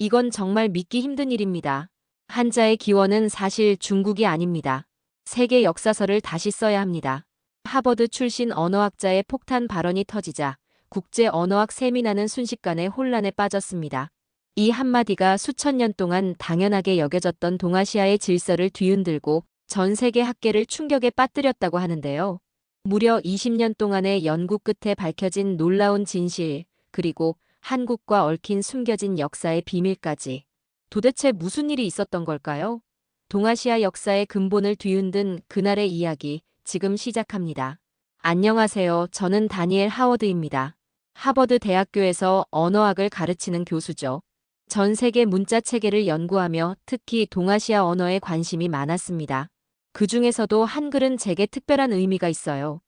이건 정말 믿기 힘든 일입니다. 한자의 기원은 사실 중국이 아닙니다. 세계 역사서를 다시 써야 합니다. 하버드 출신 언어학자의 폭탄 발언이 터지자 국제 언어학 세미나는 순식간에 혼란에 빠졌습니다. 이 한마디가 수천 년 동안 당연하게 여겨졌던 동아시아의 질서를 뒤흔들고 전 세계 학계를 충격에 빠뜨렸다고 하는데요. 무려 20년 동안의 연구 끝에 밝혀진 놀라운 진실, 그리고 한국과 얽힌 숨겨진 역사의 비밀까지. 도대체 무슨 일이 있었던 걸까요? 동아시아 역사의 근본을 뒤흔든 그날의 이야기, 지금 시작합니다. 안녕하세요. 저는 다니엘 하워드입니다. 하버드 대학교에서 언어학을 가르치는 교수죠. 전 세계 문자 체계를 연구하며 특히 동아시아 언어에 관심이 많았습니다. 그 중에서도 한글은 제게 특별한 의미가 있어요.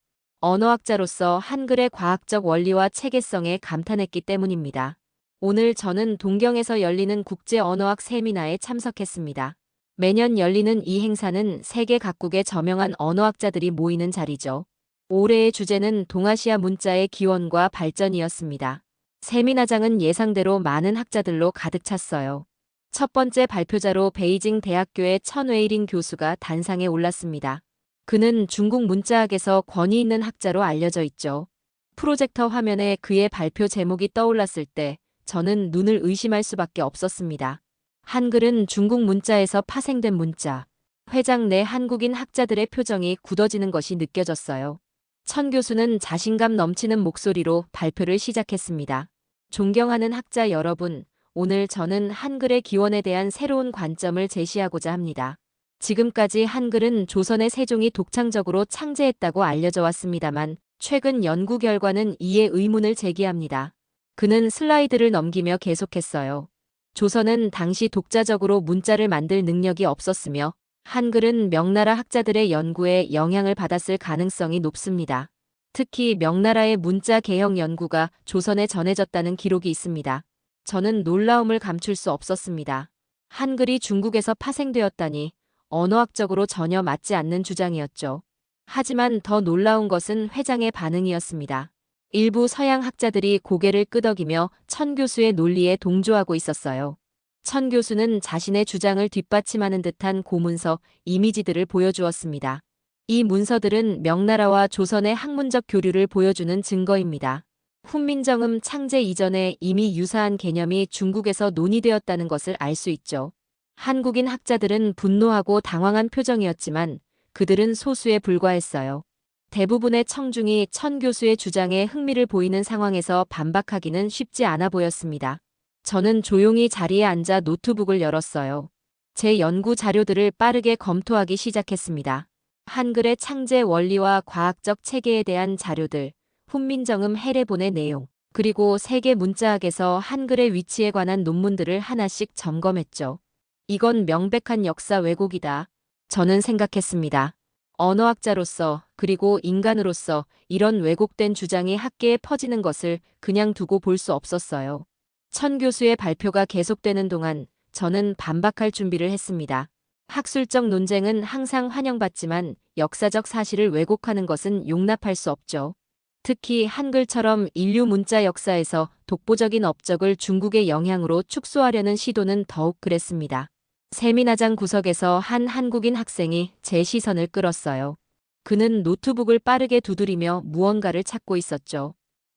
언어학자로서 한글의 과학적 원리와 체계성에 감탄했기 때문입니다. 오늘 저는 동경에서 열리는 국제 언어학 세미나에 참석했습니다. 매년 열리는 이 행사는 세계 각국의 저명한 언어학자들이 모이는 자리죠. 올해의 주제는 동아시아 문자의 기원과 발전이었습니다. 세미나장은 예상대로 많은 학자들로 가득 찼어요. 첫 번째 발표자로 베이징 대학교의 천웨이링 교수가 단상에 올랐습니다. 그는 중국 문자학에서 권위 있는 학자로 알려져 있죠. 프로젝터 화면에 그의 발표 제목이 떠올랐을 때 저는 눈을 의심할 수밖에 없었습니다. 한글은 중국 문자에서 파생된 문자. 회장 내 한국인 학자들의 표정이 굳어지는 것이 느껴졌어요. 천 교수는 자신감 넘치는 목소리로 발표를 시작했습니다. 존경하는 학자 여러분, 오늘 저는 한글의 기원에 대한 새로운 관점을 제시하고자 합니다. 지금까지 한글은 조선의 세종이 독창적으로 창제했다고 알려져 왔습니다만 최근 연구 결과는 이에 의문을 제기합니다. 그는 슬라이드를 넘기며 계속했어요. 조선은 당시 독자적으로 문자를 만들 능력이 없었으며 한글은 명나라 학자들의 연구에 영향을 받았을 가능성이 높습니다. 특히 명나라의 문자 개형 연구가 조선에 전해졌다는 기록이 있습니다. 저는 놀라움을 감출 수 없었습니다. 한글이 중국에서 파생되었다니 언어학적으로 전혀 맞지 않는 주장이었죠. 하지만 더 놀라운 것은 회장의 반응이었습니다. 일부 서양 학자들이 고개를 끄덕이며 천 교수의 논리에 동조하고 있었어요. 천 교수는 자신의 주장을 뒷받침하는 듯한 고문서, 이미지들을 보여주었습니다. 이 문서들은 명나라와 조선의 학문적 교류를 보여주는 증거입니다. 훈민정음 창제 이전에 이미 유사한 개념이 중국에서 논의되었다는 것을 알 수 있죠. 한국인 학자들은 분노하고 당황한 표정이었지만 그들은 소수에 불과했어요. 대부분의 청중이 천 교수의 주장에 흥미를 보이는 상황에서 반박하기는 쉽지 않아 보였습니다. 저는 조용히 자리에 앉아 노트북을 열었어요. 제 연구 자료들을 빠르게 검토하기 시작했습니다. 한글의 창제 원리와 과학적 체계에 대한 자료들, 훈민정음 해례본의 내용, 그리고 세계 문자학에서 한글의 위치에 관한 논문들을 하나씩 점검했죠. 이건 명백한 역사 왜곡이다. 저는 생각했습니다. 언어학자로서 그리고 인간으로서 이런 왜곡된 주장이 학계에 퍼지는 것을 그냥 두고 볼 수 없었어요. 천 교수의 발표가 계속되는 동안 저는 반박할 준비를 했습니다. 학술적 논쟁은 항상 환영받지만 역사적 사실을 왜곡하는 것은 용납할 수 없죠. 특히 한글처럼 인류 문자 역사에서 독보적인 업적을 중국의 영향으로 축소하려는 시도는 더욱 그랬습니다. 세미나장 구석에서 한 한국인 학생이 제 시선을 끌었어요. 그는 노트북을 빠르게 두드리며 무언가를 찾고 있었죠.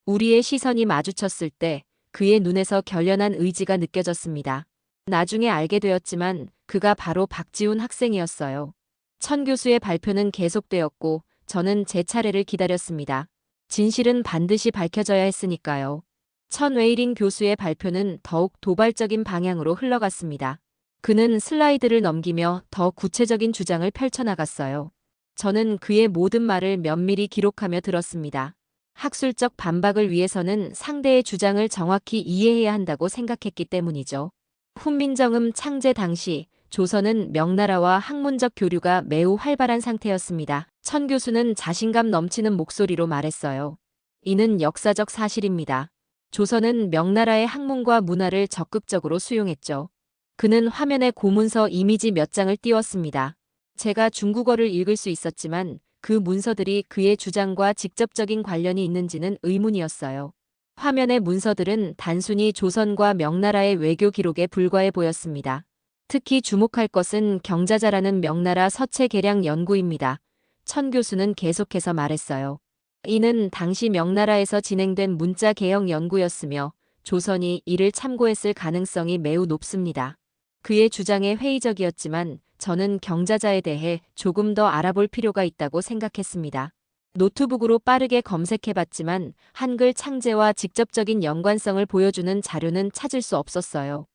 우리의 시선이 마주쳤을 때 그의 눈에서 결연한 의지가 느껴졌습니다. 나중에 알게 되었지만 그가 바로 박지훈 학생이었어요. 천 교수의 발표는 계속되었고 저는 제 차례를 기다렸습니다. 진실은 반드시 밝혀져야 했으니까요. 천 웨이링 교수의 발표는 더욱 도발적인 방향으로 흘러갔습니다. 그는 슬라이드를 넘기며 더 구체적인 주장을 펼쳐나갔어요. 저는 그의 모든 말을 면밀히 기록하며 들었습니다. 학술적 반박을 위해서는 상대의 주장을 정확히 이해해야 한다고 생각했기 때문이죠. 훈민정음 창제 당시 조선은 명나라와 학문적 교류가 매우 활발한 상태였습니다. 천 교수는 자신감 넘치는 목소리로 말했어요. 이는 역사적 사실입니다. 조선은 명나라의 학문과 문화를 적극적으로 수용했죠. 그는 화면에 고문서 이미지 몇 장을 띄웠습니다. 제가 중국어를 읽을 수 있었지만 그 문서들이 그의 주장과 직접적인 관련이 있는지는 의문이었어요. 화면의 문서들은 단순히 조선과 명나라의 외교 기록에 불과해 보였습니다. 특히 주목할 것은 경자자라는 명나라 서체 계량 연구입니다. 천 교수는 계속해서 말했어요. 이는 당시 명나라에서 진행된 문자 개혁 연구였으며 조선이 이를 참고했을 가능성이 매우 높습니다. 그의 주장에 회의적이었지만 저는 경자자에 대해 조금 더 알아볼 필요가 있다고 생각했습니다. 노트북으로 빠르게 검색해봤지만 한글 창제와 직접적인 연관성을 보여주는 자료는 찾을 수 없었어요.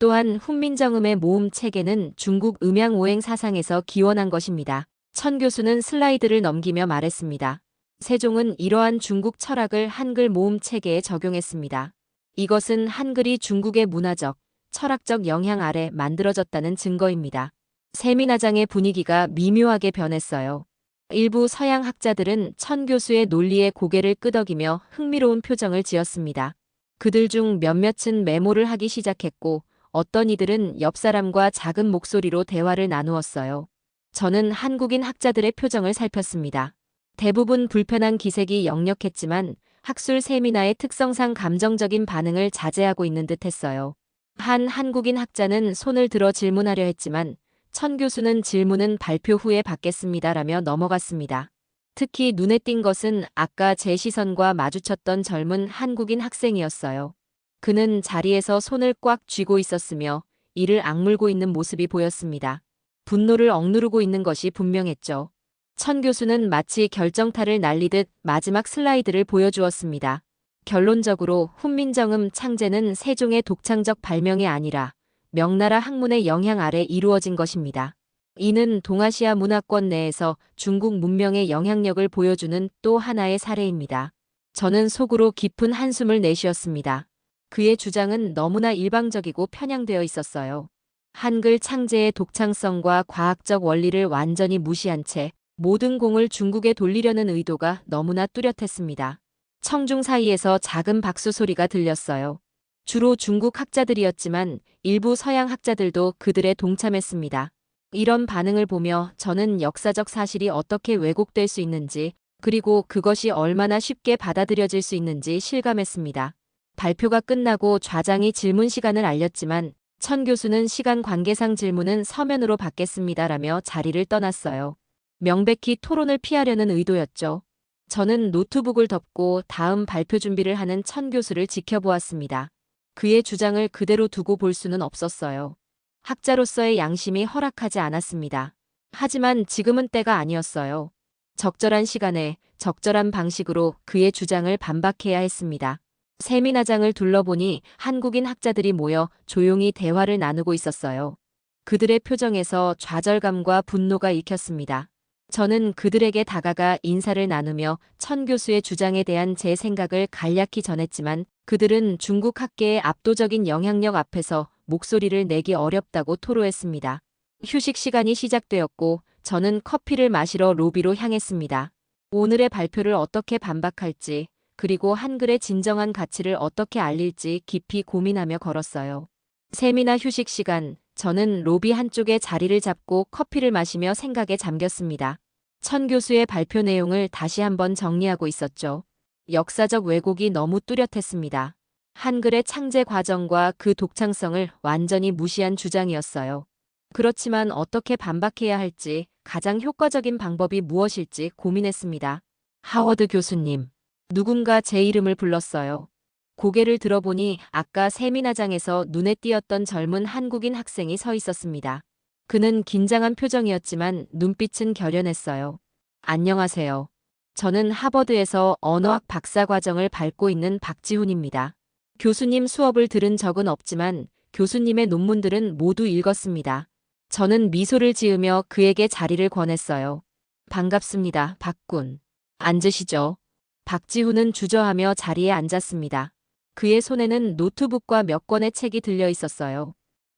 또한 훈민정음의 모음 체계는 중국 음양오행 사상에서 기원한 것입니다. 천 교수는 슬라이드를 넘기며 말했습니다. 세종은 이러한 중국 철학을 한글 모음 체계에 적용했습니다. 이것은 한글이 중국의 문화적, 철학적 영향 아래 만들어졌다는 증거입니다. 세미나장의 분위기가 미묘하게 변했어요. 일부 서양 학자들은 천 교수의 논리에 고개를 끄덕이며 흥미로운 표정을 지었습니다. 그들 중 몇몇은 메모를 하기 시작했고 어떤 이들은 옆 사람과 작은 목소리로 대화를 나누었어요. 저는 한국인 학자들의 표정을 살폈습니다. 대부분 불편한 기색이 역력했지만 학술 세미나의 특성상 감정적인 반응을 자제하고 있는 듯했어요. 한 한국인 학자는 손을 들어 질문하려 했지만 천 교수는 질문은 발표 후에 받겠습니다라며 넘어갔습니다. 특히 눈에 띈 것은 아까 제 시선과 마주쳤던 젊은 한국인 학생이었어요. 그는 자리에서 손을 꽉 쥐고 있었으며 이를 악물고 있는 모습이 보였습니다. 분노를 억누르고 있는 것이 분명했죠. 천 교수는 마치 결정타를 날리듯 마지막 슬라이드를 보여주었습니다. 결론적으로 훈민정음 창제는 세종의 독창적 발명이 아니라 명나라 학문의 영향 아래 이루어진 것입니다. 이는 동아시아 문화권 내에서 중국 문명의 영향력을 보여주는 또 하나의 사례입니다. 저는 속으로 깊은 한숨을 내쉬었습니다. 그의 주장은 너무나 일방적이고 편향되어 있었어요. 한글 창제의 독창성과 과학적 원리를 완전히 무시한 채 모든 공을 중국에 돌리려는 의도가 너무나 뚜렷했습니다. 청중 사이에서 작은 박수 소리가 들렸어요. 주로 중국 학자들이었지만 일부 서양 학자들도 그들에 동참했습니다. 이런 반응을 보며 저는 역사적 사실이 어떻게 왜곡될 수 있는지, 그리고 그것이 얼마나 쉽게 받아들여질 수 있는지 실감했습니다. 발표가 끝나고 좌장이 질문 시간을 알렸지만 천 교수는 시간 관계상 질문은 서면으로 받겠습니다라며 자리를 떠났어요. 명백히 토론을 피하려는 의도였죠. 저는 노트북을 덮고 다음 발표 준비를 하는 천 교수를 지켜보았습니다. 그의 주장을 그대로 두고 볼 수는 없었어요. 학자로서의 양심이 허락하지 않았습니다. 하지만 지금은 때가 아니었어요. 적절한 시간에 적절한 방식으로 그의 주장을 반박해야 했습니다. 세미나장을 둘러보니 한국인 학자들이 모여 조용히 대화를 나누고 있었어요. 그들의 표정에서 좌절감과 분노가 읽혔습니다. 저는 그들에게 다가가 인사를 나누며 천 교수의 주장에 대한 제 생각을 간략히 전했지만 그들은 중국 학계의 압도적인 영향력 앞에서 목소리를 내기 어렵다고 토로했습니다. 휴식 시간이 시작되었고 저는 커피를 마시러 로비로 향했습니다. 오늘의 발표를 어떻게 반박할지, 그리고 한글의 진정한 가치를 어떻게 알릴지 깊이 고민하며 걸었어요. 세미나 휴식 시간, 저는 로비 한쪽에 자리를 잡고 커피를 마시며 생각에 잠겼습니다. 천 교수의 발표 내용을 다시 한번 정리하고 있었죠. 역사적 왜곡이 너무 뚜렷했습니다. 한글의 창제 과정과 그 독창성을 완전히 무시한 주장이었어요. 그렇지만 어떻게 반박해야 할지, 가장 효과적인 방법이 무엇일지 고민했습니다. 하워드 교수님. 누군가 제 이름을 불렀어요. 고개를 들어보니 아까 세미나장에서 눈에 띄었던 젊은 한국인 학생이 서 있었습니다. 그는 긴장한 표정이었지만 눈빛은 결연했어요. 안녕하세요. 저는 하버드에서 언어학 박사과정을 밟고 있는 박지훈입니다. 교수님 수업을 들은 적은 없지만 교수님의 논문들은 모두 읽었습니다. 저는 미소를 지으며 그에게 자리를 권했어요. 반갑습니다, 박군. 앉으시죠. 박지훈은 주저하며 자리에 앉았습니다. 그의 손에는 노트북과 몇 권의 책이 들려 있었어요.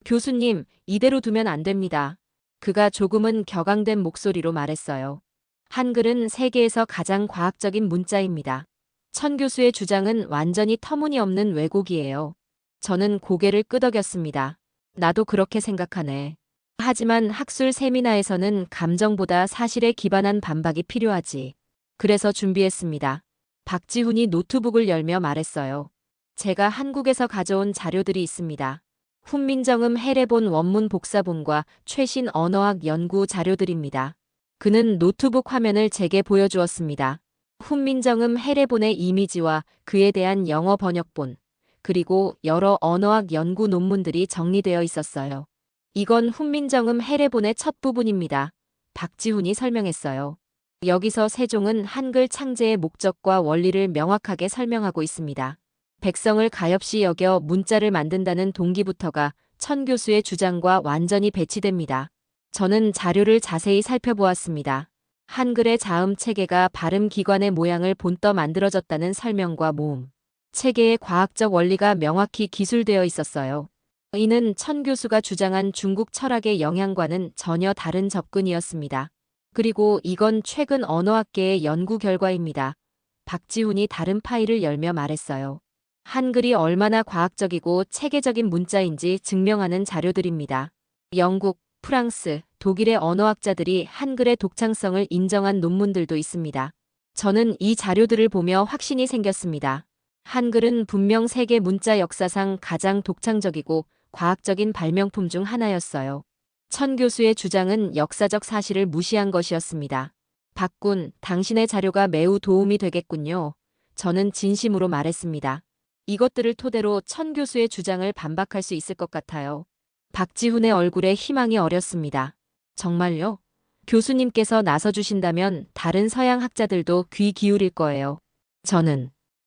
교수님, 이대로 두면 안 됩니다. 그가 조금은 격앙된 목소리로 말했어요. 한글은 세계에서 가장 과학적인 문자입니다. 천 교수의 주장은 완전히 터무니없는 왜곡이에요. 저는 고개를 끄덕였습니다. 나도 그렇게 생각하네. 하지만 학술 세미나에서는 감정보다 사실에 기반한 반박이 필요하지. 그래서 준비했습니다. 박지훈이 노트북을 열며 말했어요. 제가 한국에서 가져온 자료들이 있습니다. 훈민정음 해례본 원문 복사본과 최신 언어학 연구 자료들입니다. 그는 노트북 화면을 제게 보여주었습니다. 훈민정음 해례본의 이미지와 그에 대한 영어 번역본, 그리고 여러 언어학 연구 논문들이 정리되어 있었어요. 이건 훈민정음 해례본의 첫 부분입니다. 박지훈이 설명했어요. 여기서 세종은 한글 창제의 목적과 원리를 명확하게 설명하고 있습니다. 백성을 가엾이 여겨 문자를 만든다는 동기부터가 천 교수의 주장과 완전히 배치됩니다. 저는 자료를 자세히 살펴보았습니다. 한글의 자음 체계가 발음 기관의 모양을 본떠 만들어졌다는 설명과 모음, 체계의 과학적 원리가 명확히 기술되어 있었어요. 이는 천 교수가 주장한 중국 철학의 영향과는 전혀 다른 접근이었습니다. 그리고 이건 최근 언어학계의 연구 결과입니다. 박지훈이 다른 파일을 열며 말했어요. 한글이 얼마나 과학적이고 체계적인 문자인지 증명하는 자료들입니다. 영국, 프랑스, 독일의 언어학자들이 한글의 독창성을 인정한 논문들도 있습니다. 저는 이 자료들을 보며 확신이 생겼습니다. 한글은 분명 세계 문자 역사상 가장 독창적이고 과학적인 발명품 중 하나였어요. 천 교수의 주장은 역사적 사실을 무시한 것이었습니다. 박군, 당신의 자료가 매우 도움이 되겠군요. 저는 진심으로 말했습니다. 이것들을 토대로 천 교수의 주장을 반박할 수 있을 것 같아요. 박지훈의 얼굴에 희망이 어렸습니다. 정말요? 교수님께서 나서주신다면 다른 서양 학자들도 귀 기울일 거예요.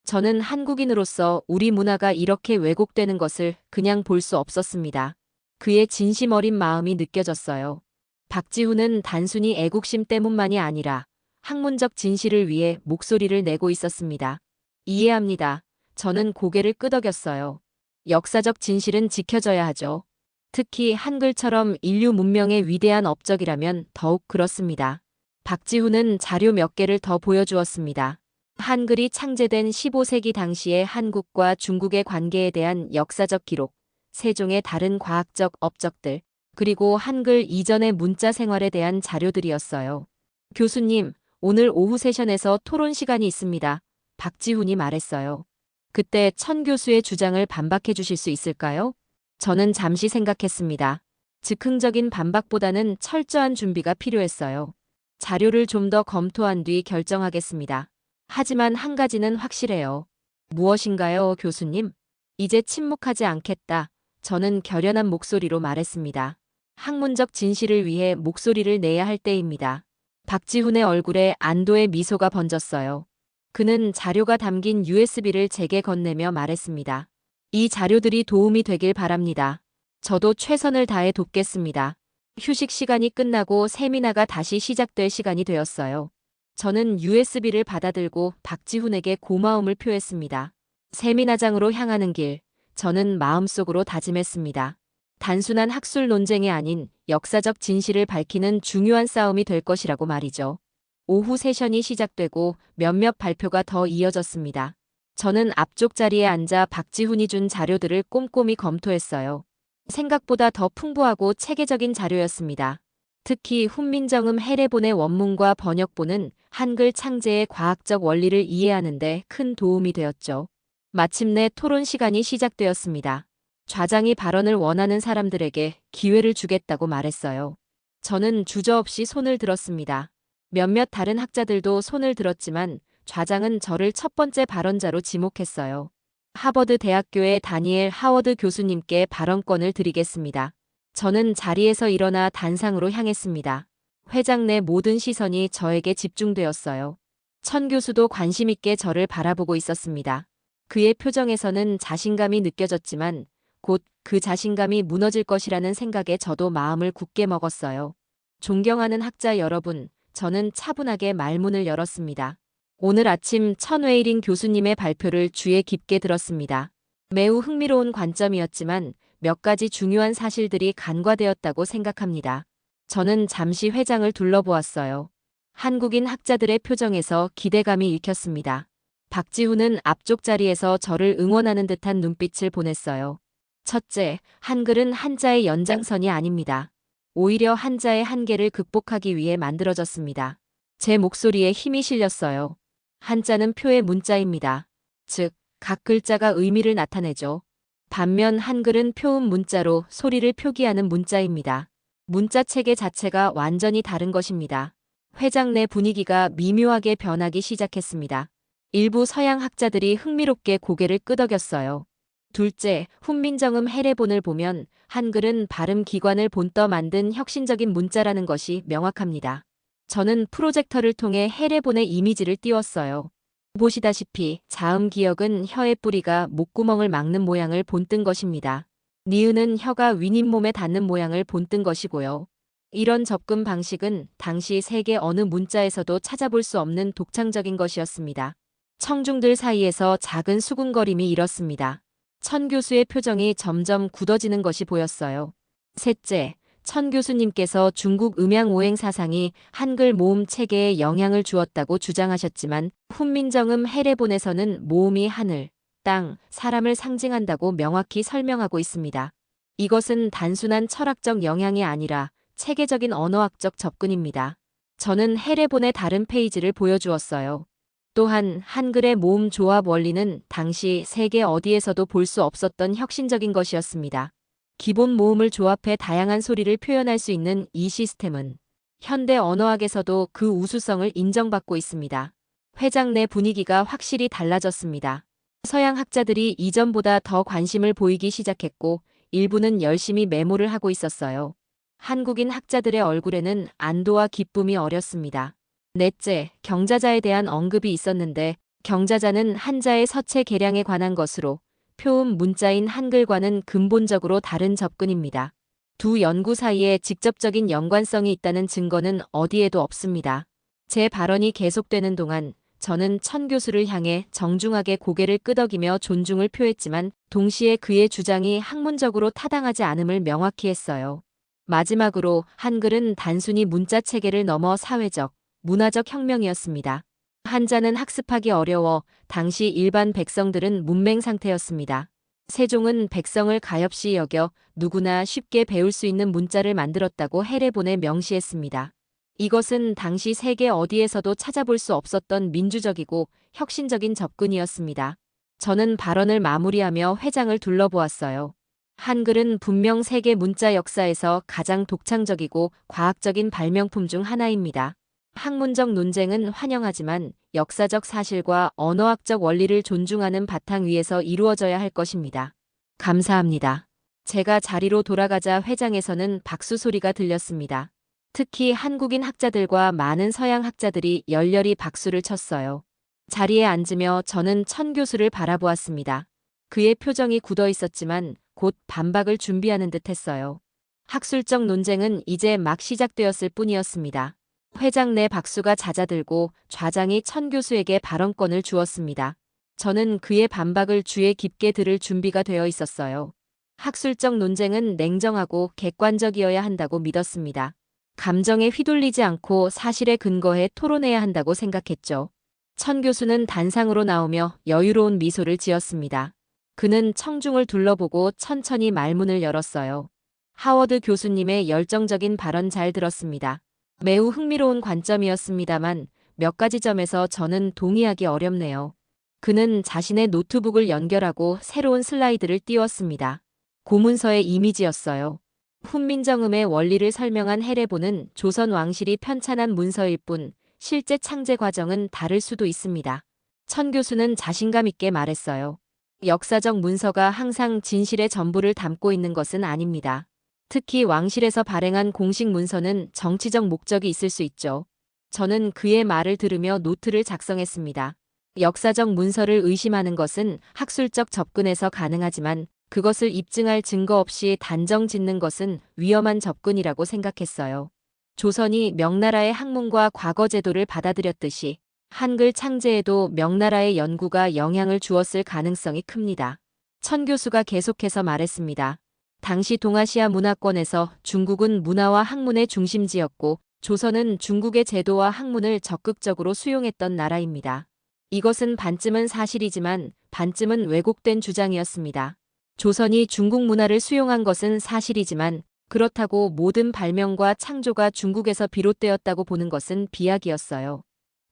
저는 한국인으로서 우리 문화가 이렇게 왜곡되는 것을 그냥 볼 수 없었습니다. 그의 진심 어린 마음이 느껴졌어요. 박지훈은 단순히 애국심 때문만이 아니라 학문적 진실을 위해 목소리를 내고 있었습니다. 이해합니다. 저는 고개를 끄덕였어요. 역사적 진실은 지켜져야 하죠. 특히 한글처럼 인류 문명의 위대한 업적이라면 더욱 그렇습니다. 박지훈은 자료 몇 개를 더 보여주었습니다. 한글이 창제된 15세기 당시의 한국과 중국의 관계에 대한 역사적 기록, 세종의 다른 과학적 업적들, 그리고 한글 이전의 문자 생활에 대한 자료들이었어요. 교수님, 오늘 오후 세션에서 토론 시간이 있습니다. 박지훈이 말했어요. 그때 천 교수의 주장을 반박해 주실 수 있을까요? 저는 잠시 생각했습니다. 즉흥적인 반박보다는 철저한 준비가 필요했어요. 자료를 좀 더 검토한 뒤 결정하겠습니다. 하지만 한 가지는 확실해요. 무엇인가요, 교수님? 이제 침묵하지 않겠다. 저는 결연한 목소리로 말했습니다. 학문적 진실을 위해 목소리를 내야 할 때입니다. 박지훈의 얼굴에 안도의 미소가 번졌어요. 그는 자료가 담긴 USB를 제게 건네며 말했습니다. 이 자료들이 도움이 되길 바랍니다. 저도 최선을 다해 돕겠습니다. 휴식 시간이 끝나고 세미나가 다시 시작될 시간이 되었어요. 저는 USB를 받아들고 박지훈에게 고마움을 표했습니다. 세미나장으로 향하는 길, 저는 마음속으로 다짐했습니다. 단순한 학술 논쟁이 아닌 역사적 진실을 밝히는 중요한 싸움이 될 것이라고 말이죠. 오후 세션이 시작되고 몇몇 발표가 더 이어졌습니다. 저는 앞쪽 자리에 앉아 박지훈이 준 자료들을 꼼꼼히 검토했어요. 생각보다 더 풍부하고 체계적인 자료였습니다. 특히 훈민정음 해례본의 원문과 번역본은 한글 창제의 과학적 원리를 이해하는 데 큰 도움이 되었죠. 마침내 토론 시간이 시작되었습니다. 좌장이 발언을 원하는 사람들에게 기회를 주겠다고 말했어요. 저는 주저없이 손을 들었습니다. 몇몇 다른 학자들도 손을 들었지만 좌장은 저를 첫 번째 발언자로 지목했어요. 하버드 대학교의 다니엘 하워드 교수님께 발언권을 드리겠습니다. 저는 자리에서 일어나 단상으로 향했습니다. 회장 내 모든 시선이 저에게 집중되었어요. 천 교수도 관심 있게 저를 바라보고 있었습니다. 그의 표정에서는 자신감이 느껴졌지만 곧 그 자신감이 무너질 것이라는 생각에 저도 마음을 굳게 먹었어요. 존경하는 학자 여러분, 저는 차분하게 말문을 열었습니다. 오늘 아침 천웨이링 교수님의 발표를 주의 깊게 들었습니다. 매우 흥미로운 관점이었지만 몇 가지 중요한 사실들이 간과되었다고 생각합니다. 저는 잠시 회장을 둘러보았어요. 한국인 학자들의 표정에서 기대감이 읽혔습니다. 박지훈은 앞쪽 자리에서 저를 응원하는 듯한 눈빛을 보냈어요. 첫째, 한글은 한자의 연장선이 아닙니다. 오히려 한자의 한계를 극복하기 위해 만들어졌습니다. 제 목소리에 힘이 실렸어요. 한자는 표의 문자입니다. 즉, 각 글자가 의미를 나타내죠. 반면 한글은 표음 문자로 소리를 표기하는 문자입니다. 문자 체계 자체가 완전히 다른 것입니다. 회장 내 분위기가 미묘하게 변하기 시작했습니다. 일부 서양 학자들이 흥미롭게 고개를 끄덕였어요. 둘째, 훈민정음 해례본을 보면 한글은 발음 기관을 본떠 만든 혁신적인 문자라는 것이 명확합니다. 저는 프로젝터를 통해 해례본의 이미지를 띄웠어요. 보시다시피 자음 기역은 혀의 뿌리가 목구멍을 막는 모양을 본뜬 것입니다. 니은은 혀가 윗잇몸에 닿는 모양을 본뜬 것이고요. 이런 접근 방식은 당시 세계 어느 문자에서도 찾아볼 수 없는 독창적인 것이었습니다. 청중들 사이에서 작은 수군거림이 일었습니다. 천 교수의 표정이 점점 굳어지는 것이 보였어요. 셋째, 천 교수님께서 중국 음양 오행 사상이 한글 모음 체계에 영향을 주었다고 주장하셨지만 훈민정음 해례본에서는 모음이 하늘, 땅, 사람을 상징한다고 명확히 설명하고 있습니다. 이것은 단순한 철학적 영향이 아니라 체계적인 언어학적 접근입니다. 저는 해례본의 다른 페이지를 보여주었어요. 또한 한글의 모음 조합 원리는 당시 세계 어디에서도 볼 수 없었던 혁신적인 것이었습니다. 기본 모음을 조합해 다양한 소리를 표현할 수 있는 이 시스템은 현대 언어학에서도 그 우수성을 인정받고 있습니다. 회장 내 분위기가 확실히 달라졌습니다. 서양 학자들이 이전보다 더 관심을 보이기 시작했고 일부는 열심히 메모를 하고 있었어요. 한국인 학자들의 얼굴에는 안도와 기쁨이 어렸습니다. 넷째, 경자자에 대한 언급이 있었는데 경자자는 한자의 서체 계량에 관한 것으로 표음 문자인 한글과는 근본적으로 다른 접근입니다. 두 연구 사이에 직접적인 연관성이 있다는 증거는 어디에도 없습니다. 제 발언이 계속되는 동안 저는 천 교수를 향해 정중하게 고개를 끄덕이며 존중을 표했지만 동시에 그의 주장이 학문적으로 타당하지 않음을 명확히 했어요. 마지막으로 한글은 단순히 문자 체계를 넘어 사회적, 문화적 혁명이었습니다. 한자는 학습하기 어려워 당시 일반 백성들은 문맹 상태였습니다. 세종은 백성을 가엾이 여겨 누구나 쉽게 배울 수 있는 문자를 만들었다고 해례본에 명시했습니다. 이것은 당시 세계 어디에서도 찾아볼 수 없었던 민주적이고 혁신적인 접근이었습니다. 저는 발언을 마무리하며 회장을 둘러보았어요. 한글은 분명 세계 문자 역사에서 가장 독창적이고 과학적인 발명품 중 하나입니다. 학문적 논쟁은 환영하지만 역사적 사실과 언어학적 원리를 존중하는 바탕 위에서 이루어져야 할 것입니다. 감사합니다. 제가 자리로 돌아가자 회장에서는 박수 소리가 들렸습니다. 특히 한국인 학자들과 많은 서양 학자들이 열렬히 박수를 쳤어요. 자리에 앉으며 저는 천 교수를 바라보았습니다. 그의 표정이 굳어 있었지만 곧 반박을 준비하는 듯 했어요. 학술적 논쟁은 이제 막 시작되었을 뿐이었습니다. 회장 내 박수가 잦아들고 좌장이 천 교수에게 발언권을 주었습니다. 저는 그의 반박을 귀에 깊게 들을 준비가 되어 있었어요. 학술적 논쟁은 냉정하고 객관적이어야 한다고 믿었습니다. 감정에 휘둘리지 않고 사실에 근거해 토론해야 한다고 생각했죠. 천 교수는 단상으로 나오며 여유로운 미소를 지었습니다. 그는 청중을 둘러보고 천천히 말문을 열었어요. 하워드 교수님의 열정적인 발언 잘 들었습니다. 매우 흥미로운 관점이었습니다만 몇 가지 점에서 저는 동의하기 어렵네요. 그는 자신의 노트북을 연결하고 새로운 슬라이드를 띄웠습니다. 고문서의 이미지였어요. 훈민정음의 원리를 설명한 해례본은 조선 왕실이 편찬한 문서일 뿐 실제 창제 과정은 다를 수도 있습니다. 천 교수는 자신감 있게 말했어요. 역사적 문서가 항상 진실의 전부를 담고 있는 것은 아닙니다. 특히 왕실에서 발행한 공식 문서는 정치적 목적이 있을 수 있죠. 저는 그의 말을 들으며 노트를 작성했습니다. 역사적 문서를 의심하는 것은 학술적 접근에서 가능하지만 그것을 입증할 증거 없이 단정 짓는 것은 위험한 접근이라고 생각했어요. 조선이 명나라의 학문과 과거 제도를 받아들였듯이 한글 창제에도 명나라의 연구가 영향을 주었을 가능성이 큽니다. 천 교수가 계속해서 말했습니다. 당시 동아시아 문화권에서 중국은 문화와 학문의 중심지였고 조선은 중국의 제도와 학문을 적극적으로 수용했던 나라입니다. 이것은 반쯤은 사실이지만 반쯤은 왜곡된 주장이었습니다. 조선이 중국 문화를 수용한 것은 사실이지만 그렇다고 모든 발명과 창조가 중국에서 비롯되었다고 보는 것은 비약이었어요.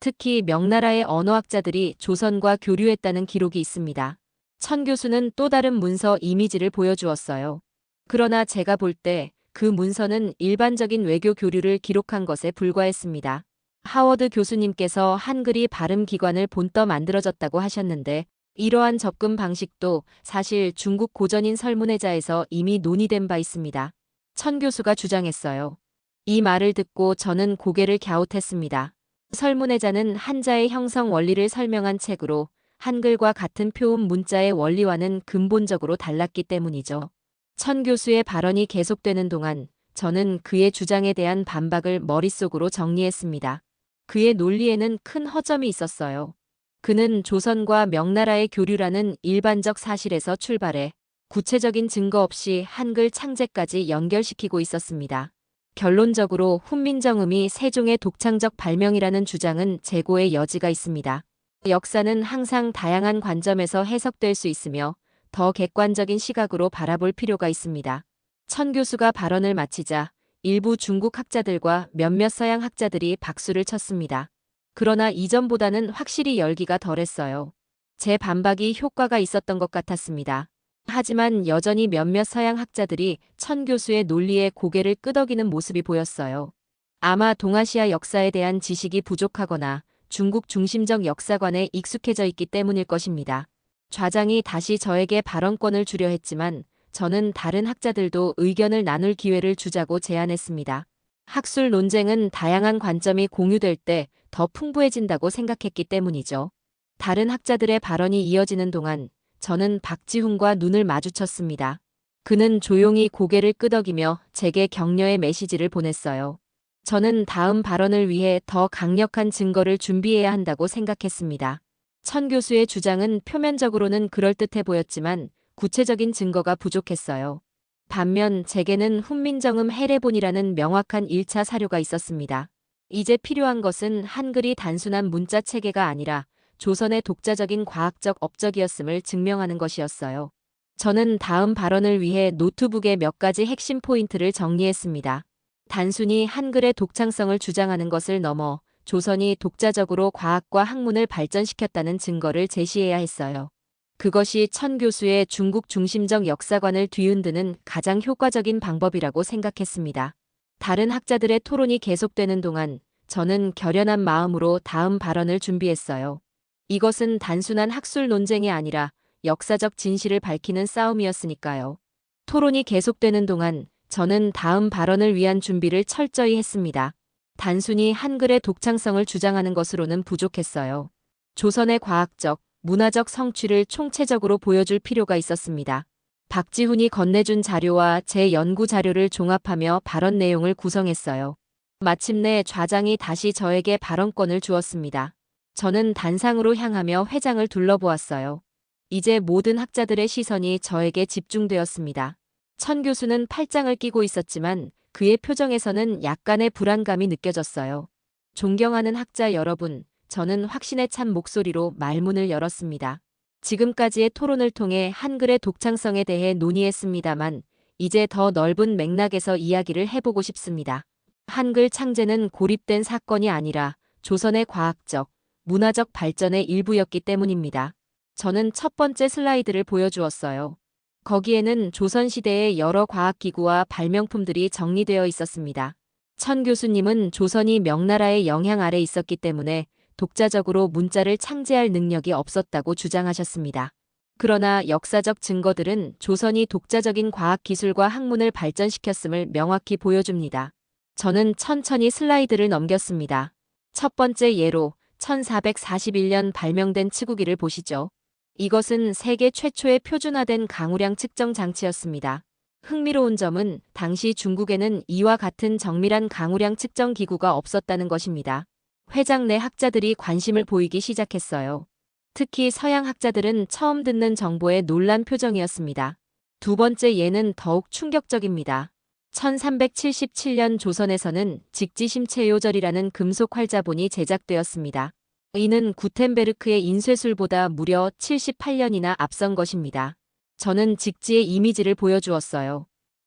특히 명나라의 언어학자들이 조선과 교류했다는 기록이 있습니다. 천 교수는 또 다른 문서 이미지를 보여주었어요. 그러나 제가 볼 때 그 문서는 일반적인 외교 교류를 기록한 것에 불과했습니다. 하워드 교수님께서 한글이 발음 기관을 본떠 만들어졌다고 하셨는데 이러한 접근 방식도 사실 중국 고전인 설문해자에서 이미 논의된 바 있습니다. 천 교수가 주장했어요. 이 말을 듣고 저는 고개를 갸웃했습니다. 설문해자는 한자의 형성 원리를 설명한 책으로 한글과 같은 표음 문자의 원리와는 근본적으로 달랐기 때문이죠. 천 교수의 발언이 계속되는 동안 저는 그의 주장에 대한 반박을 머릿속으로 정리했습니다. 그의 논리에는 큰 허점이 있었어요. 그는 조선과 명나라의 교류라는 일반적 사실에서 출발해 구체적인 증거 없이 한글 창제까지 연결시키고 있었습니다. 결론적으로 훈민정음이 세종의 독창적 발명이라는 주장은 재고의 여지가 있습니다. 역사는 항상 다양한 관점에서 해석될 수 있으며 더 객관적인 시각으로 바라볼 필요가 있습니다. 천 교수가 발언을 마치자 일부 중국 학자들과 몇몇 서양 학자들이 박수를 쳤습니다. 그러나 이전보다는 확실히 열기가 덜했어요. 제 반박이 효과가 있었던 것 같았습니다. 하지만 여전히 몇몇 서양 학자들이 천 교수의 논리에 고개를 끄덕이는 모습이 보였어요. 아마 동아시아 역사에 대한 지식이 부족하거나 중국 중심적 역사관에 익숙해져 있기 때문일 것입니다. 좌장이 다시 저에게 발언권을 주려 했지만 저는 다른 학자들도 의견을 나눌 기회를 주자고 제안했습니다. 학술 논쟁은 다양한 관점이 공유될 때 더 풍부해진다고 생각했기 때문이죠. 다른 학자들의 발언이 이어지는 동안 저는 박지훈과 눈을 마주쳤습니다. 그는 조용히 고개를 끄덕이며 제게 격려의 메시지를 보냈어요. 저는 다음 발언을 위해 더 강력한 증거를 준비해야 한다고 생각했습니다. 천 교수의 주장은 표면적으로는 그럴듯해 보였지만 구체적인 증거가 부족했어요. 반면 제게는 훈민정음 해례본이라는 명확한 1차 사료가 있었습니다. 이제 필요한 것은 한글이 단순한 문자 체계가 아니라 조선의 독자적인 과학적 업적이었음을 증명하는 것이었어요. 저는 다음 발언을 위해 노트북에 몇 가지 핵심 포인트를 정리했습니다. 단순히 한글의 독창성을 주장하는 것을 넘어 조선이 독자적으로 과학과 학문을 발전시켰다는 증거를 제시해야 했어요. 그것이 천 교수의 중국 중심적 역사관을 뒤흔드는 가장 효과적인 방법이라고 생각했습니다. 다른 학자들의 토론이 계속되는 동안 저는 결연한 마음으로 다음 발언을 준비했어요. 이것은 단순한 학술 논쟁이 아니라 역사적 진실을 밝히는 싸움이었으니까요. 토론이 계속되는 동안 저는 다음 발언을 위한 준비를 철저히 했습니다. 단순히 한글의 독창성을 주장하는 것으로는 부족했어요. 조선의 과학적, 문화적 성취를 총체적으로 보여줄 필요가 있었습니다. 박지훈이 건네준 자료와 제 연구 자료를 종합하며 발언 내용을 구성했어요. 마침내 좌장이 다시 저에게 발언권을 주었습니다. 저는 단상으로 향하며 회장을 둘러보았어요. 이제 모든 학자들의 시선이 저에게 집중되었습니다. 천 교수는 팔짱을 끼고 있었지만 그의 표정에서는 약간의 불안감이 느껴졌어요. 존경하는 학자 여러분, 저는 확신에 찬 목소리로 말문을 열었습니다. 지금까지의 토론을 통해 한글의 독창성에 대해 논의했습니다만 이제 더 넓은 맥락에서 이야기를 해보고 싶습니다. 한글 창제는 고립된 사건이 아니라 조선의 과학적, 문화적 발전의 일부였기 때문입니다. 저는 첫 번째 슬라이드를 보여주었어요. 거기에는 조선시대의 여러 과학기구와 발명품들이 정리되어 있었습니다. 천 교수님은 조선이 명나라의 영향 아래 있었기 때문에 독자적으로 문자를 창제할 능력이 없었다고 주장하셨습니다. 그러나 역사적 증거들은 조선이 독자적인 과학기술과 학문을 발전시켰음을 명확히 보여줍니다. 저는 천천히 슬라이드를 넘겼습니다. 첫 번째 예로 1441년 발명된 치구기를 보시죠. 이것은 세계 최초의 표준화된 강우량 측정 장치였습니다. 흥미로운 점은 당시 중국에는 이와 같은 정밀한 강우량 측정 기구가 없었다는 것입니다. 회장 내 학자들이 관심을 보이기 시작했어요. 특히 서양 학자들은 처음 듣는 정보에 놀란 표정이었습니다. 두 번째 예는 더욱 충격적입니다. 1377년 조선에서는 직지심체요절이라는 금속 활자본이 제작되었습니다. 이는 구텐베르크의 인쇄술보다 무려 78년이나 앞선 것입니다. 저는 직지의 이미지를 보여주었어요.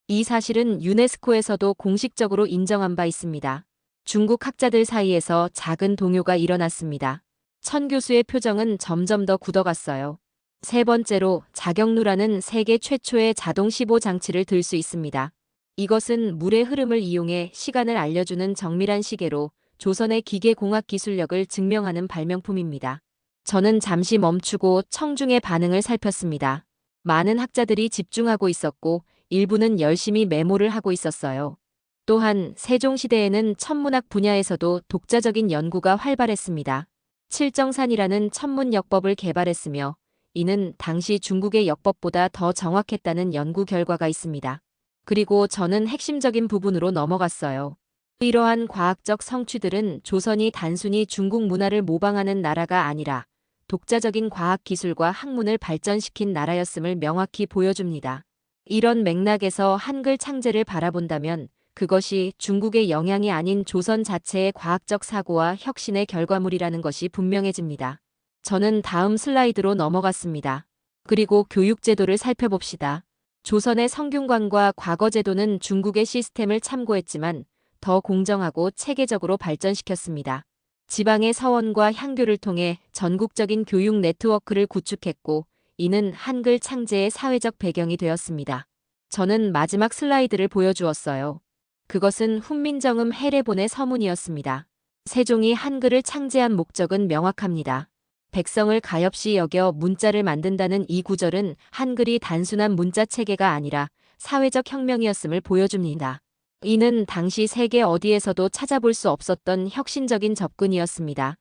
이 사실은 유네스코에서도 공식적으로 인정한 바 있습니다. 중국 학자들 사이에서 작은 동요가 일어났습니다. 천 교수의 표정은 점점 더 굳어갔어요. 세 번째로 자경루라는 세계 최초의 자동 시보 장치를 들 수 있습니다. 이것은 물의 흐름을 이용해 시간을 알려주는 정밀한 시계로 조선의 기계공학 기술력을 증명하는 발명품입니다. 저는 잠시 멈추고 청중의 반응을 살폈습니다. 많은 학자들이 집중하고 있었고 일부는 열심히 메모를 하고 있었어요. 또한 세종시대에는 천문학 분야에서도 독자적인 연구가 활발했습니다. 칠정산이라는 천문역법을 개발했으며 이는 당시 중국의 역법보다 더 정확했다는 연구 결과가 있습니다. 그리고 저는 핵심적인 부분으로 넘어갔어요. 이러한 과학적 성취들은 조선이 단순히 중국 문화를 모방하는 나라가 아니라 독자적인 과학기술과 학문을 발전시킨 나라였음을 명확히 보여줍니다. 이런 맥락에서 한글 창제를 바라본다면 그것이 중국의 영향이 아닌 조선 자체의 과학적 사고와 혁신의 결과물이라는 것이 분명해집니다. 저는 다음 슬라이드로 넘어갔습니다. 그리고 교육제도를 살펴봅시다. 조선의 성균관과 과거제도는 중국의 시스템을 참고했지만 더 공정하고 체계적으로 발전시켰습니다. 지방의 서원과 향교를 통해 전국적인 교육 네트워크를 구축했고 이는 한글 창제의 사회적 배경이 되었습니다. 저는 마지막 슬라이드를 보여주었어요. 그것은 훈민정음 해례본의 서문이었습니다. 세종이 한글을 창제한 목적은 명확합니다. 백성을 가엾이 여겨 문자를 만든다는 이 구절은 한글이 단순한 문자 체계가 아니라 사회적 혁명이었음을 보여줍니다. 이는 당시 세계 어디에서도 찾아볼 수 없었던 혁신적인 접근이었습니다.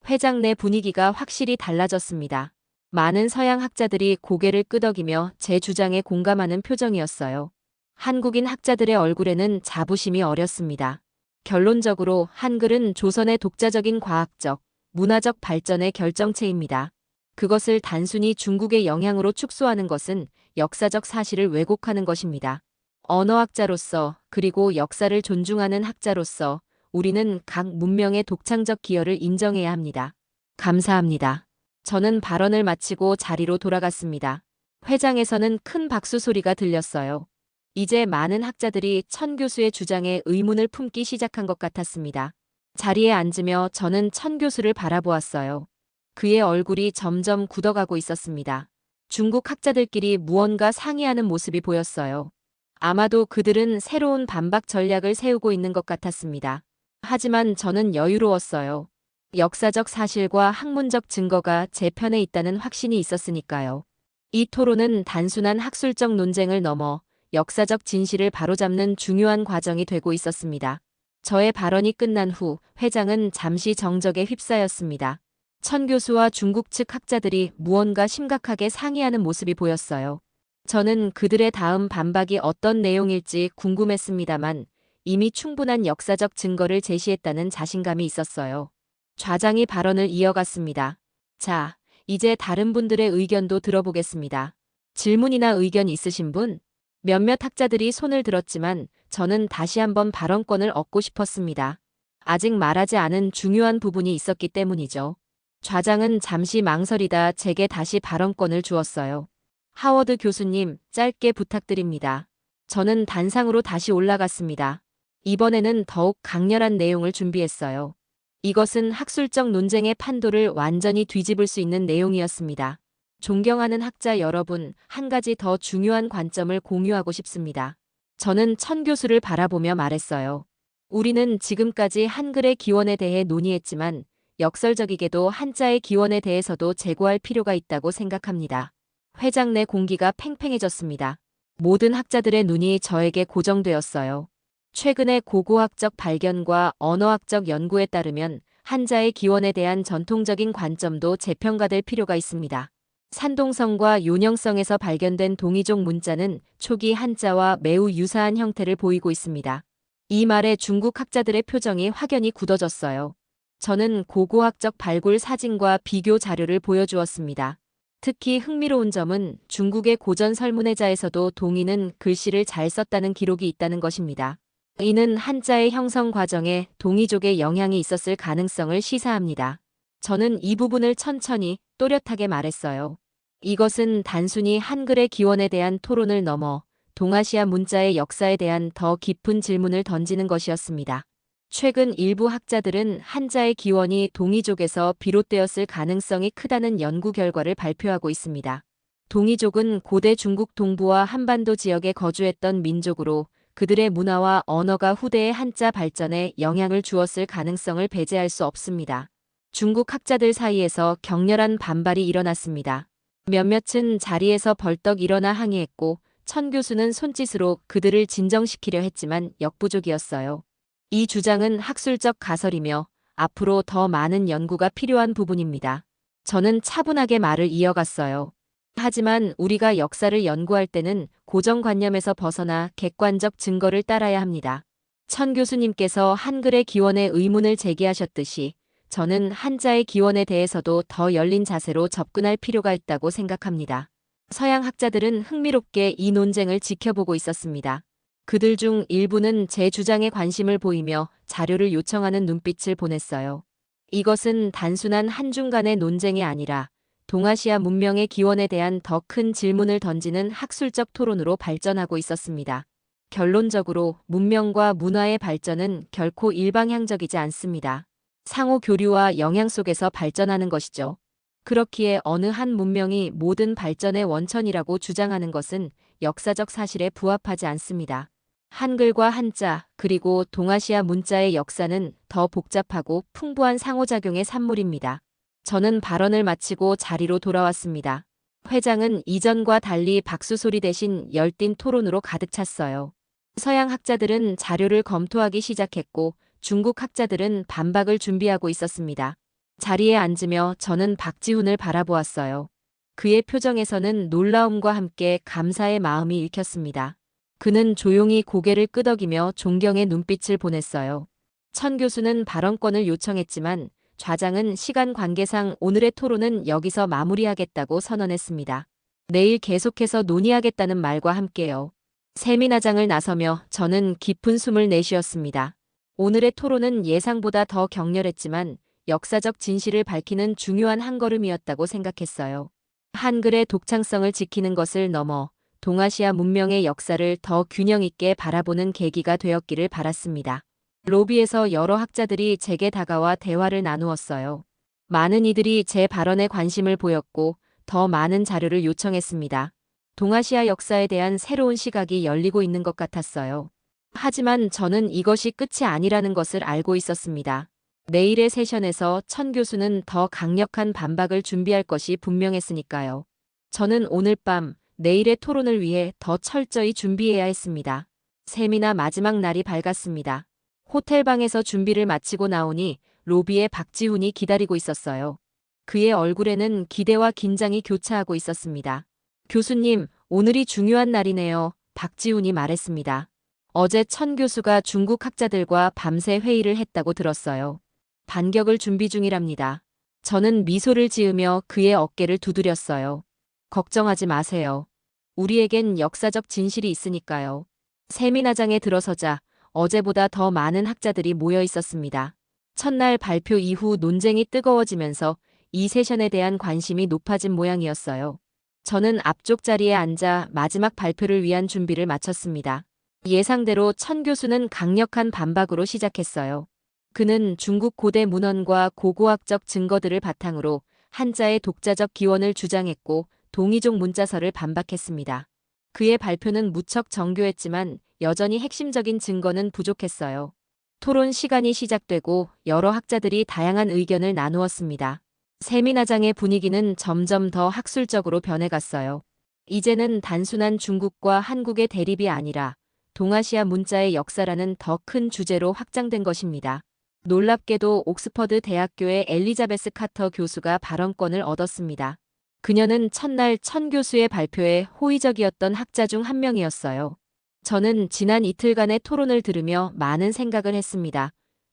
회장 내 분위기가 확실히 달라졌습니다. 많은 서양 학자들이 고개를 끄덕이며 제 주장에 공감하는 표정이었어요. 한국인 학자들의 얼굴에는 자부심이 어렸습니다. 결론적으로 한글은 조선의 독자적인 과학적, 문화적 발전의 결정체입니다. 그것을 단순히 중국의 영향으로 축소하는 것은 역사적 사실을 왜곡하는 것입니다. 언어학자로서 그리고 역사를 존중하는 학자로서 우리는 각 문명의 독창적 기여를 인정해야 합니다. 감사합니다. 저는 발언을 마치고 자리로 돌아갔습니다. 회장에서는 큰 박수 소리가 들렸어요. 이제 많은 학자들이 천 교수의 주장에 의문을 품기 시작한 것 같았습니다. 자리에 앉으며 저는 천 교수를 바라보았어요. 그의 얼굴이 점점 굳어가고 있었습니다. 중국 학자들끼리 무언가 상의하는 모습이 보였어요. 아마도 그들은 새로운 반박 전략을 세우고 있는 것 같았습니다. 하지만 저는 여유로웠어요. 역사적 사실과 학문적 증거가 제 편에 있다는 확신이 있었으니까요. 이 토론은 단순한 학술적 논쟁을 넘어 역사적 진실을 바로잡는 중요한 과정이 되고 있었습니다. 저의 발언이 끝난 후 회장은 잠시 정적에 휩싸였습니다. 천 교수와 중국 측 학자들이 무언가 심각하게 상의하는 모습이 보였어요. 저는 그들의 다음 반박이 어떤 내용일지 궁금했습니다만 이미 충분한 역사적 증거를 제시했다는 자신감이 있었어요. 좌장이 발언을 이어갔습니다. 자, 이제 다른 분들의 의견도 들어보겠습니다. 질문이나 의견 있으신 분? 몇몇 학자들이 손을 들었지만 저는 다시 한번 발언권을 얻고 싶었습니다. 아직 말하지 않은 중요한 부분이 있었기 때문이죠. 좌장은 잠시 망설이다 제게 다시 발언권을 주었어요. 하워드 교수님, 짧게 부탁드립니다. 저는 단상으로 다시 올라갔습니다. 이번에는 더욱 강렬한 내용을 준비했어요. 이것은 학술적 논쟁의 판도를 완전히 뒤집을 수 있는 내용이었습니다. 존경하는 학자 여러분, 한 가지 더 중요한 관점을 공유하고 싶습니다. 저는 천 교수를 바라보며 말했어요. 우리는 지금까지 한글의 기원에 대해 논의했지만 역설적이게도 한자의 기원에 대해서도 재고할 필요가 있다고 생각합니다. 회장 내 공기가 팽팽해졌습니다. 모든 학자들의 눈이 저에게 고정되었어요. 최근의 고고학적 발견과 언어학적 연구에 따르면 한자의 기원에 대한 전통적인 관점도 재평가될 필요가 있습니다. 산동성과 요령성에서 발견된 동이족 문자는 초기 한자와 매우 유사한 형태를 보이고 있습니다. 이 말에 중국 학자들의 표정이 확연히 굳어졌어요. 저는 고고학적 발굴 사진과 비교 자료를 보여주었습니다. 특히 흥미로운 점은 중국의 고전 설문회자에서도 동이는 글씨를 잘 썼다는 기록이 있다는 것입니다. 이는 한자의 형성 과정에 동이족의 영향이 있었을 가능성을 시사합니다. 저는 이 부분을 천천히 또렷하게 말했어요. 이것은 단순히 한글의 기원에 대한 토론을 넘어 동아시아 문자의 역사에 대한 더 깊은 질문을 던지는 것이었습니다. 최근 일부 학자들은 한자의 기원이 동이족에서 비롯되었을 가능성이 크다는 연구 결과를 발표하고 있습니다. 동이족은 고대 중국 동부와 한반도 지역에 거주했던 민족으로 그들의 문화와 언어가 후대의 한자 발전에 영향을 주었을 가능성을 배제할 수 없습니다. 중국 학자들 사이에서 격렬한 반발이 일어났습니다. 몇몇은 자리에서 벌떡 일어나 항의했고 천 교수는 손짓으로 그들을 진정시키려 했지만 역부족이었어요. 이 주장은 학술적 가설이며 앞으로 더 많은 연구가 필요한 부분입니다. 저는 차분하게 말을 이어갔어요. 하지만 우리가 역사를 연구할 때는 고정관념에서 벗어나 객관적 증거를 따라야 합니다. 천 교수님께서 한글의 기원에 의문을 제기하셨듯이 저는 한자의 기원에 대해서도 더 열린 자세로 접근할 필요가 있다고 생각합니다. 서양 학자들은 흥미롭게 이 논쟁을 지켜보고 있었습니다. 그들 중 일부는 제 주장에 관심을 보이며 자료를 요청하는 눈빛을 보냈어요. 이것은 단순한 한중 간의 논쟁이 아니라 동아시아 문명의 기원에 대한 더 큰 질문을 던지는 학술적 토론으로 발전하고 있었습니다. 결론적으로 문명과 문화의 발전은 결코 일방향적이지 않습니다. 상호 교류와 영향 속에서 발전하는 것이죠. 그렇기에 어느 한 문명이 모든 발전의 원천이라고 주장하는 것은 역사적 사실에 부합하지 않습니다. 한글과 한자, 그리고 동아시아 문자의 역사는 더 복잡하고 풍부한 상호작용의 산물입니다. 저는 발언을 마치고 자리로 돌아왔습니다. 회장은 이전과 달리 박수 소리 대신 열띤 토론으로 가득 찼어요. 서양 학자들은 자료를 검토하기 시작했고 중국 학자들은 반박을 준비하고 있었습니다. 자리에 앉으며 저는 박지훈을 바라보았어요. 그의 표정에서는 놀라움과 함께 감사의 마음이 읽혔습니다. 그는 조용히 고개를 끄덕이며 존경의 눈빛을 보냈어요. 천 교수는 발언권을 요청했지만 좌장은 시간 관계상 오늘의 토론은 여기서 마무리하겠다고 선언했습니다. 내일 계속해서 논의하겠다는 말과 함께요. 세미나장을 나서며 저는 깊은 숨을 내쉬었습니다. 오늘의 토론은 예상보다 더 격렬했지만 역사적 진실을 밝히는 중요한 한 걸음이었다고 생각했어요. 한글의 독창성을 지키는 것을 넘어 동아시아 문명의 역사를 더 균형 있게 바라보는 계기가 되었기를 바랐습니다. 로비에서 여러 학자들이 제게 다가와 대화를 나누었어요. 많은 이들이 제 발언에 관심을 보였고 더 많은 자료를 요청했습니다. 동아시아 역사에 대한 새로운 시각이 열리고 있는 것 같았어요. 하지만 저는 이것이 끝이 아니라는 것을 알고 있었습니다. 내일의 세션에서 천 교수는 더 강력한 반박을 준비할 것이 분명했으니까요. 저는 오늘 밤 내일의 토론을 위해 더 철저히 준비해야 했습니다. 세미나 마지막 날이 밝았습니다. 호텔방에서 준비를 마치고 나오니 로비에 박지훈이 기다리고 있었어요. 그의 얼굴에는 기대와 긴장이 교차하고 있었습니다. 교수님, 오늘이 중요한 날이네요. 박지훈이 말했습니다. 어제 천 교수가 중국 학자들과 밤새 회의를 했다고 들었어요. 반격을 준비 중이랍니다. 저는 미소를 지으며 그의 어깨를 두드렸어요. 걱정하지 마세요. 우리에겐 역사적 진실이 있으니까요. 세미나장에 들어서자 어제보다 더 많은 학자들이 모여 있었습니다. 첫날 발표 이후 논쟁이 뜨거워지면서 이 세션에 대한 관심이 높아진 모양이었어요. 저는 앞쪽 자리에 앉아 마지막 발표를 위한 준비를 마쳤습니다. 예상대로 천 교수는 강력한 반박으로 시작했어요. 그는 중국 고대 문헌과 고고학적 증거들을 바탕으로 한자의 독자적 기원을 주장했고 동이족 문자설을 반박했습니다. 그의 발표는 무척 정교했지만 여전히 핵심적인 증거는 부족했어요. 토론 시간이 시작되고 여러 학자들이 다양한 의견을 나누었습니다. 세미나장의 분위기는 점점 더 학술적으로 변해갔어요. 이제는 단순한 중국과 한국의 대립이 아니라 동아시아 문자의 역사라는 더 큰 주제로 확장된 것입니다. 놀랍게도 옥스퍼드 대학교의 엘리자베스 카터 교수가 발언권을 얻었습니다. 그녀는 첫날 천 교수의 발표에 호의적이었던 학자 중 한 명이었어요. 저는 지난 이틀간의 토론을 들으며 많은 생각을 했습니다.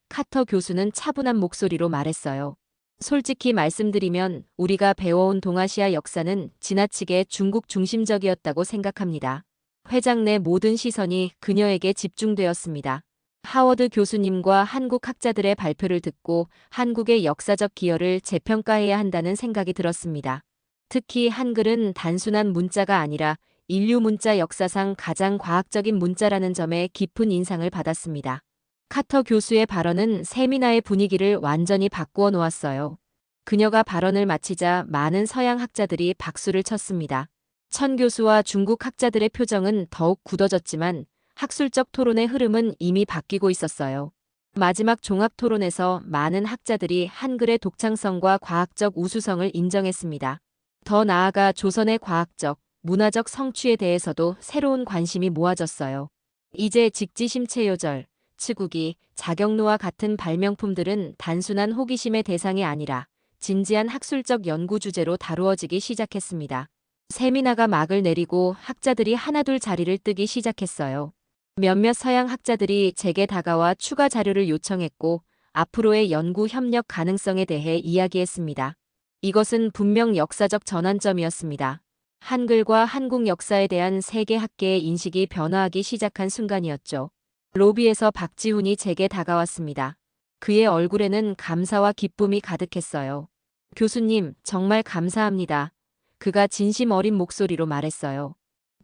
카터 교수는 차분한 목소리로 말했어요. 솔직히 말씀드리면 우리가 배워온 동아시아 역사는 지나치게 중국 중심적이었다고 생각합니다. 회장 내 모든 시선이 그녀에게 집중되었습니다. 하워드 교수님과 한국 학자들의 발표를 듣고 한국의 역사적 기여를 재평가해야 한다는 생각이 들었습니다. 특히 한글은 단순한 문자가 아니라 인류 문자 역사상 가장 과학적인 문자라는 점에 깊은 인상을 받았습니다. 카터 교수의 발언은 세미나의 분위기를 완전히 바꾸어 놓았어요. 그녀가 발언을 마치자 많은 서양 학자들이 박수를 쳤습니다. 천 교수와 중국 학자들의 표정은 더욱 굳어졌지만 학술적 토론의 흐름은 이미 바뀌고 있었어요. 마지막 종합 토론에서 많은 학자들이 한글의 독창성과 과학적 우수성을 인정했습니다. 더 나아가 조선의 과학적, 문화적 성취에 대해서도 새로운 관심이 모아졌어요. 이제 직지심체요절, 치국이, 자경루와 같은 발명품들은 단순한 호기심의 대상이 아니라 진지한 학술적 연구 주제로 다루어지기 시작했습니다. 세미나가 막을 내리고 학자들이 하나둘 자리를 뜨기 시작했어요. 몇몇 서양 학자들이 제게 다가와 추가 자료를 요청했고 앞으로의 연구 협력 가능성에 대해 이야기했습니다. 이것은 분명 역사적 전환점이었습니다. 한글과 한국 역사에 대한 세계 학계의 인식이 변화하기 시작한 순간이었죠. 로비에서 박지훈이 제게 다가왔습니다. 그의 얼굴에는 감사와 기쁨이 가득했어요. 교수님, 정말 감사합니다. 그가 진심 어린 목소리로 말했어요.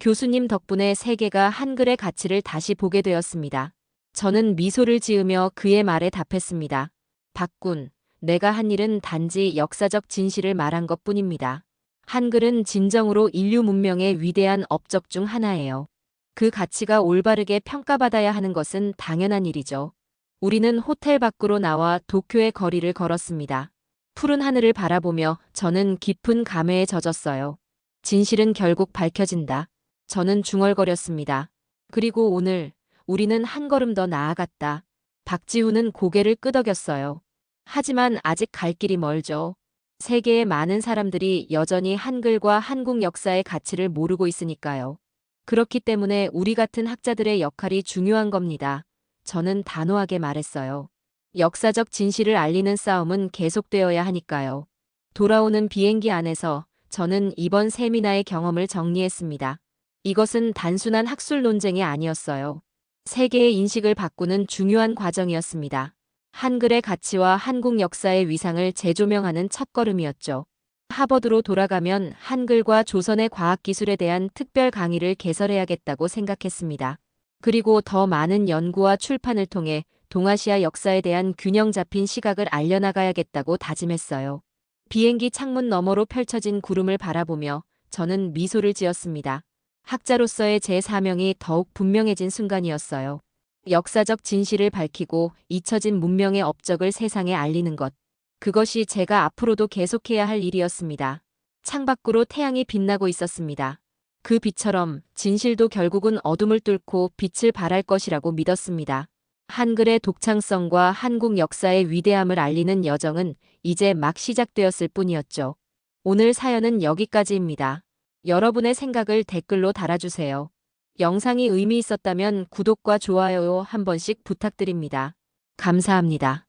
교수님 덕분에 세계가 한글의 가치를 다시 보게 되었습니다. 저는 미소를 지으며 그의 말에 답했습니다. 박군, 내가 한 일은 단지 역사적 진실을 말한 것뿐입니다. 한글은 진정으로 인류 문명의 위대한 업적 중 하나예요. 그 가치가 올바르게 평가받아야 하는 것은 당연한 일이죠. 우리는 호텔 밖으로 나와 도쿄의 거리를 걸었습니다. 푸른 하늘을 바라보며 저는 깊은 감회에 젖었어요. 진실은 결국 밝혀진다. 저는 중얼거렸습니다. 그리고 오늘 우리는 한 걸음 더 나아갔다. 박지훈은 고개를 끄덕였어요. 하지만 아직 갈 길이 멀죠. 세계의 많은 사람들이 여전히 한글과 한국 역사의 가치를 모르고 있으니까요. 그렇기 때문에 우리 같은 학자들의 역할이 중요한 겁니다. 저는 단호하게 말했어요. 역사적 진실을 알리는 싸움은 계속되어야 하니까요. 돌아오는 비행기 안에서 저는 이번 세미나의 경험을 정리했습니다. 이것은 단순한 학술 논쟁이 아니었어요. 세계의 인식을 바꾸는 중요한 과정이었습니다. 한글의 가치와 한국 역사의 위상을 재조명하는 첫걸음이었죠. 하버드로 돌아가면 한글과 조선의 과학기술에 대한 특별 강의를 개설해야겠다고 생각했습니다. 그리고 더 많은 연구와 출판을 통해 동아시아 역사에 대한 균형 잡힌 시각을 알려나가야겠다고 다짐했어요. 비행기 창문 너머로 펼쳐진 구름을 바라보며 저는 미소를 지었습니다. 학자로서의 제 사명이 더욱 분명해진 순간이었어요. 역사적 진실을 밝히고 잊혀진 문명의 업적을 세상에 알리는 것. 그것이 제가 앞으로도 계속해야 할 일이었습니다. 창밖으로 태양이 빛나고 있었습니다. 그 빛처럼 진실도 결국은 어둠을 뚫고 빛을 발할 것이라고 믿었습니다. 한글의 독창성과 한국 역사의 위대함을 알리는 여정은 이제 막 시작되었을 뿐이었죠. 오늘 사연은 여기까지입니다. 여러분의 생각을 댓글로 달아주세요. 영상이 의미 있었다면 구독과 좋아요 한 번씩 부탁드립니다. 감사합니다.